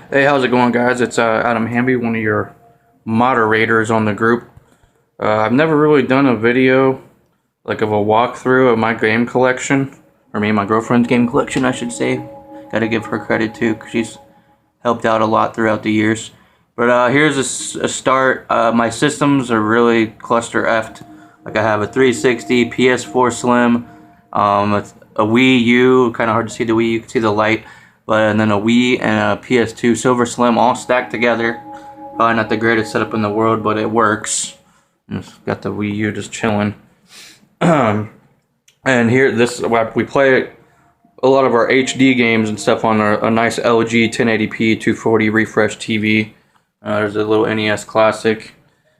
Hey, how's it going, guys? It's Adam Hamby, one of your moderators on the group. I've never really done a video like of a walkthrough of my game collection, or me and my girlfriend's game collection, I should say. Got to give her credit too, because she's helped out a lot throughout the years. But here's a start. My systems are really cluster effed. Like I have a 360, PS4 Slim, a Wii U. Kind of hard to see the Wii. You can see the light. And then a Wii and a PS2 Silver Slim all stacked together. Probably not the greatest setup in the world, but it works. Just got the Wii U just chilling. And here, we play a lot of our HD games and stuff on a nice LG 1080p 240 refresh TV. There's a little NES Classic.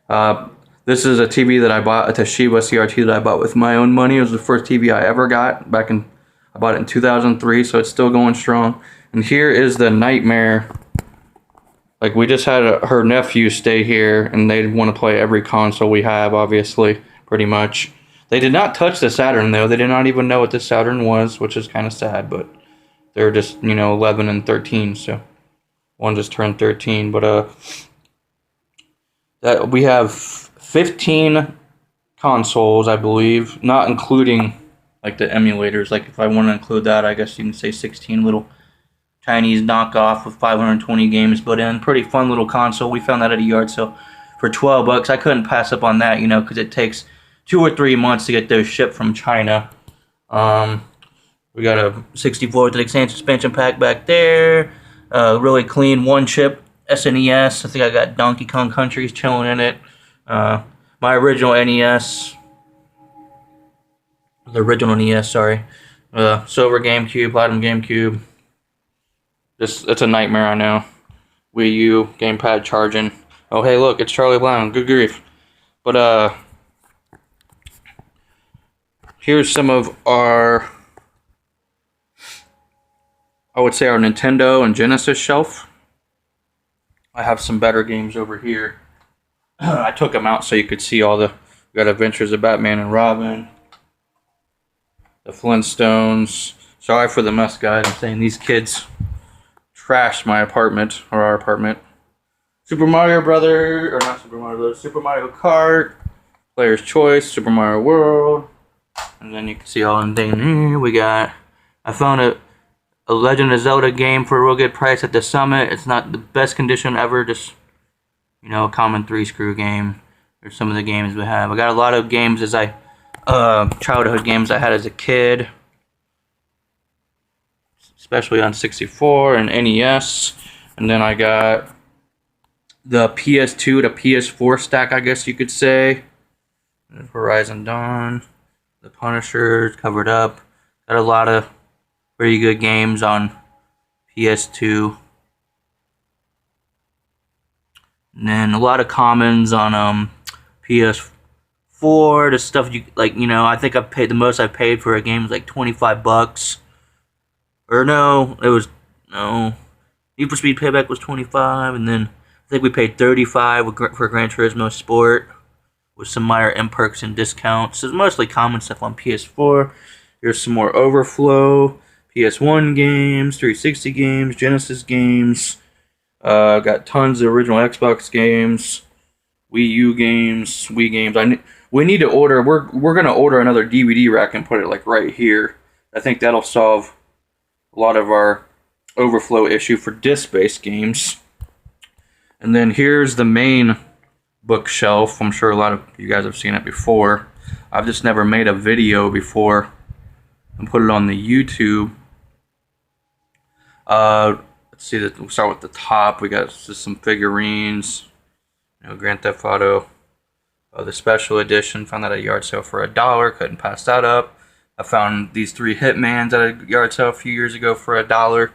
This is a TV that I bought, a Toshiba CRT that I bought with my own money. It was the first TV I ever got I bought it in 2003, so it's still going strong. And here is the Nightmare. Like, we just had her nephew stay here, and they want to play every console we have, obviously, pretty much. They did not touch the Saturn, though. They did not even know what the Saturn was, which is kind of sad, but they're just, 11 and 13, so one just turned 13. But that we have 15 consoles, I believe, not including like the emulators. Like, if I want to include that, I guess you can say 16 little Chinese knockoff with 520 games, but in pretty fun little console. We found that at a yard sale for $12. I couldn't pass up on that, because it takes 2 or 3 months to get those shipped from China. We got a 64 with the expansion pack back there. Really clean one chip SNES. I think I got Donkey Kong Countries chilling in it. My original NES. The original NES, sorry. Silver GameCube, Platinum GameCube. It's a nightmare, I know. Wii U, gamepad charging. Oh, hey, look, it's Charlie Brown. Good grief. But, here's some of our, I would say, our Nintendo and Genesis shelf. I have some better games over here. I took them out so you could see all we got Adventures of Batman and Robin. The Flintstones. Sorry for the mess, guys. I'm saying these kids trashed my apartment, or our apartment. Super Mario Super Mario Kart, Player's Choice, Super Mario World, and then you can see all the things here. I found a Legend of Zelda game for a real good price at the Summit. It's not the best condition ever, just, a common 3-screw game. There's some of the games we have. I got a lot of games childhood games I had as a kid, especially on 64 and NES. And then I got the PS2 to PS4 stack, I guess you could say. Horizon Dawn, The Punisher, Covered Up. Got a lot of very good games on PS2. And then a lot of commons on PS4. The stuff I think the most I paid for a game was like $25. Or no, Need for Speed Payback was $25, and then I think we paid $35 for Gran Turismo Sport with some minor perks and discounts. It's mostly common stuff on PS4. Here's some more Overflow, PS1 games, 360 games, Genesis games. Got tons of original Xbox games, Wii U games, Wii games. We need to order. We're gonna order another DVD rack and put it like right here. I think that'll solve a lot of our overflow issue for disc-based games. And then here's the main bookshelf. I'm sure a lot of you guys have seen it before. I've just never made a video before and put it on the YouTube. Let's see, we'll start with the top. We got just some figurines. Grand Theft Auto, the special edition. Found that at a yard sale for $1. Couldn't pass that up. I found these 3 Hitmans at a yard sale a few years ago for $1.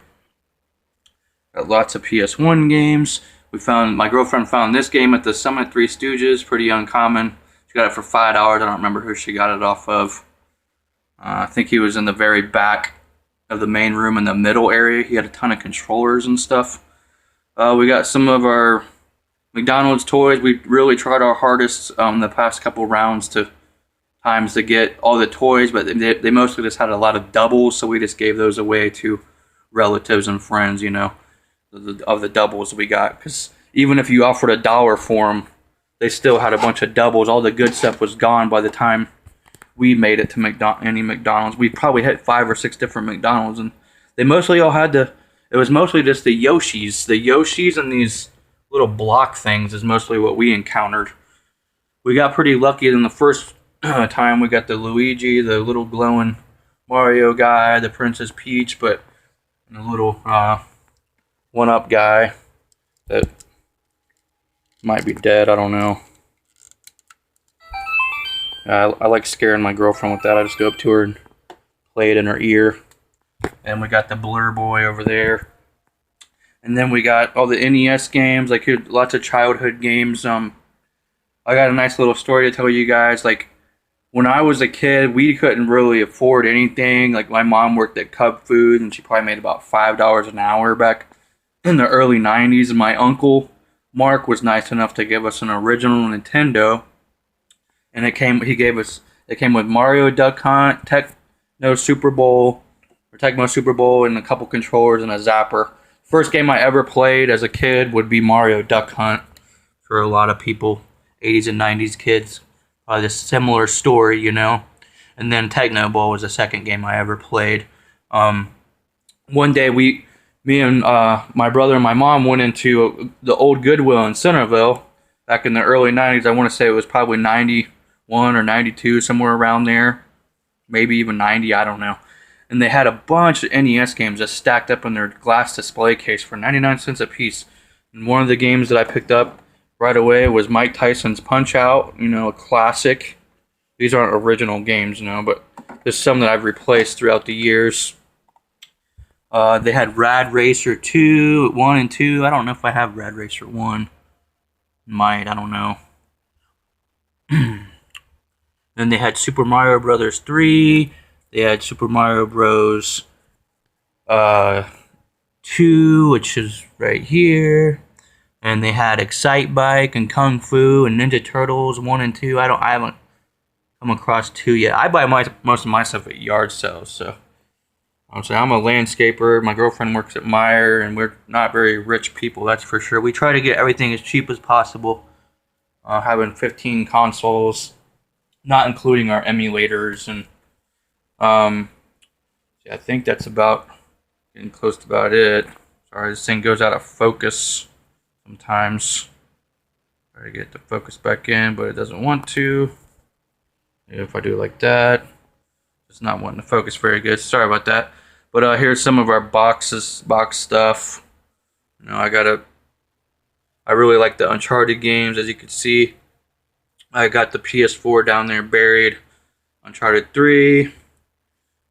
Got lots of PS1 games. My girlfriend found this game at the Summit, Three Stooges, pretty uncommon. She got it for $5. I don't remember who she got it off of. I think he was in the very back of the main room in the middle area. He had a ton of controllers and stuff. We got some of our McDonald's toys. We really tried our hardest the past couple rounds to get all the toys, but they mostly just had a lot of doubles, so we just gave those away to relatives and friends, of the doubles we got. Because even if you offered $1 for them, they still had a bunch of doubles. All the good stuff was gone by the time we made it to any McDonald's. We probably hit 5 or 6 different McDonald's, and they mostly all had it was mostly just the Yoshis. The Yoshis and these little block things is mostly what we encountered. We got pretty lucky in the first time. We got the Luigi, the little glowing Mario guy, the Princess Peach, but a little 1-up guy that might be dead. I don't know. I like scaring my girlfriend with that. I just go up to her and play it in her ear. And we got the Blur Boy over there. And then we got all the NES games, like lots of childhood games. I got a nice little story to tell you guys. Like, when I was a kid, we couldn't really afford anything. Like, my mom worked at Cub Food, and she probably made about $5 an hour back in the early 90s. And my uncle, Mark, was nice enough to give us an original Nintendo. And it came with Mario Duck Hunt, Tecmo Super Bowl, and a couple controllers and a zapper. First game I ever played as a kid would be Mario Duck Hunt. For a lot of people, 80s and 90s kids, probably a similar story, you know. And then Tecmo Bowl was the second game I ever played. One day me and my brother and my mom went into the old Goodwill in Centerville back in the early 90s. I want to say it was probably 91 or 92, somewhere around there. Maybe even 90, I don't know. And they had a bunch of NES games just stacked up in their glass display case for 99 cents a piece. And one of the games that I picked up right away was Mike Tyson's Punch-Out, you know, a classic. These aren't original games, you know, but there's some that I've replaced throughout the years. They had Rad Racer 2, 1 and 2. I don't know if I have Rad Racer 1. Might, I don't know. Then they had Super Mario Brothers 3. They had Super Mario Bros. 2, which is right here. And they had Excite Bike and Kung Fu and Ninja Turtles 1 and 2. I haven't come across 2 yet. I buy most of my stuff at yard sales, so I'm a landscaper. My girlfriend works at Meijer, and we're not very rich people, that's for sure. We try to get everything as cheap as possible. Having 15 consoles, not including our emulators, and I think that's getting close to about it. Sorry, this thing goes out of focus sometimes. Try to get the focus back in, but it doesn't want to. If I do it like that, it's not wanting to focus very good. Sorry about that. But here's some of our box stuff. You know, I really like the Uncharted games, as you can see. I got the PS4 down there buried. Uncharted 3.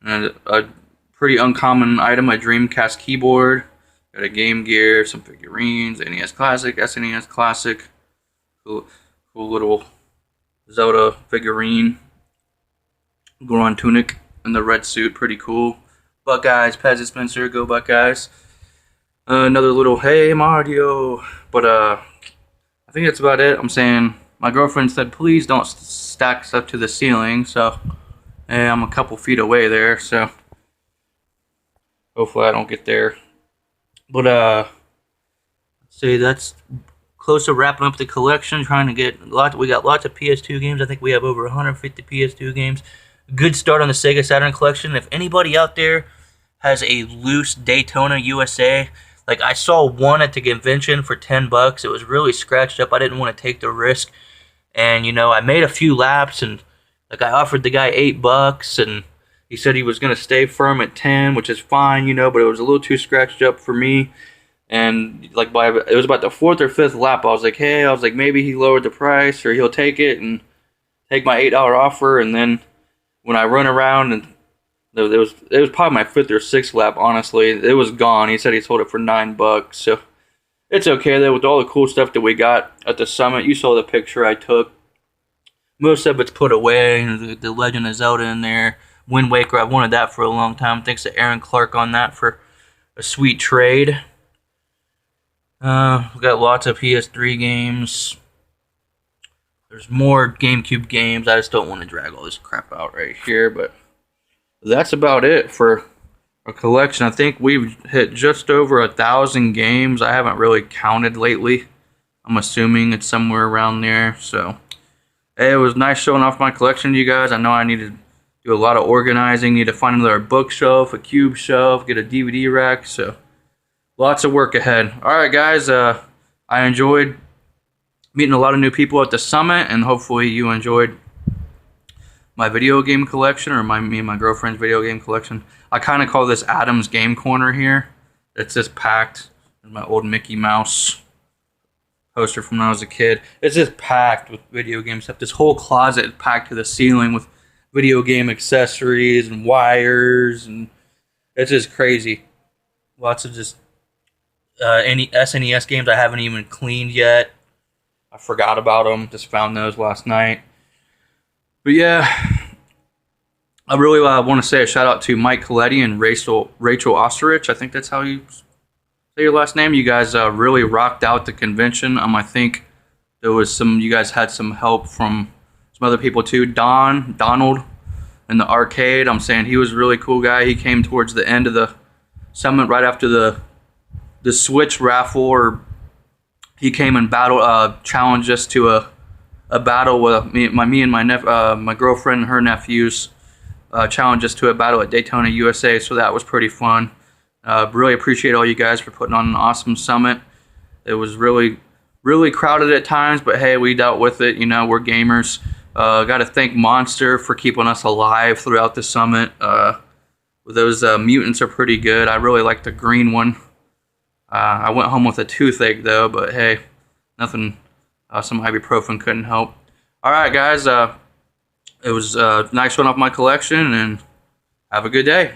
And a pretty uncommon item, a Dreamcast keyboard. Got a Game Gear, some figurines, NES Classic, SNES Classic. Cool little Zelda figurine. Goron tunic in the red suit, pretty cool. Buckeyes, Pez Spencer, go Buckeyes. Another little hey Mario. But I think that's about it. I'm saying, my girlfriend said please don't stack stuff to the ceiling, so I'm a couple feet away there, so hopefully I don't get there. But see, that's close to wrapping up the collection. Trying to get we got lots of PS2 games. I think we have over 150 PS2 games. Good start on the Sega Saturn collection. If anybody out there has a loose Daytona USA, like I saw one at the convention for $10. It was really scratched up. I didn't want to take the risk, and you know, I made a few laps, and like I offered the guy $8, and he said he was gonna stay firm at 10, which is fine, you know, but it was a little too scratched up for me. And like it was about the 4th or 5th lap, I was like, maybe he lowered the price, or he'll take it and take my $8 offer. And then when I run around, and it was probably my 5th or 6th lap, honestly, it was gone. He said he sold it for $9, so it's okay though. With all the cool stuff that we got at the summit, you saw the picture I took. Most of it's put away. The Legend of Zelda in there. Wind Waker, I've wanted that for a long time. Thanks to Aaron Clark on that for a sweet trade. We got lots of PS3 games. There's more GameCube games. I just don't want to drag all this crap out right here, but that's about it for a collection. I think we've hit just over 1,000 games. I haven't really counted lately. I'm assuming it's somewhere around there. So, hey, it was nice showing off my collection to you guys. I know I need to do a lot of organizing. Need to find another bookshelf, a cube shelf, get a DVD rack. So, lots of work ahead. All right, guys. I enjoyed meeting a lot of new people at the summit, and hopefully you enjoyed my video game collection, or me and my girlfriend's video game collection. I kind of call this Adam's Game Corner here. It's just packed. There's my old Mickey Mouse poster from when I was a kid. It's just packed with video game stuff. This whole closet is packed to the ceiling with video game accessories and wires, and it's just crazy. Lots of just any SNES games I haven't even cleaned yet. I forgot about them. Just found those last night. But yeah, I really want to say a shout out to Mike Coletti and Rachel Osterich. I think that's how you say your last name. You guys really rocked out the convention. I think there was you guys had some help from some other people too. Donald in the arcade. I'm saying he was a really cool guy. He came towards the end of the summit right after the Switch raffle, or he came and challenged us to a battle with me and my girlfriend and her nephews. Challenged us to a battle at Daytona, USA. So that was pretty fun. Really appreciate all you guys for putting on an awesome summit. It was really, really crowded at times, but hey, we dealt with it. You know, we're gamers. Got to thank Monster for keeping us alive throughout the summit. Those mutants are pretty good. I really like the green one. I went home with a toothache though, but hey, nothing. Some ibuprofen couldn't help. All right, guys. It was nice showing off my collection, and have a good day.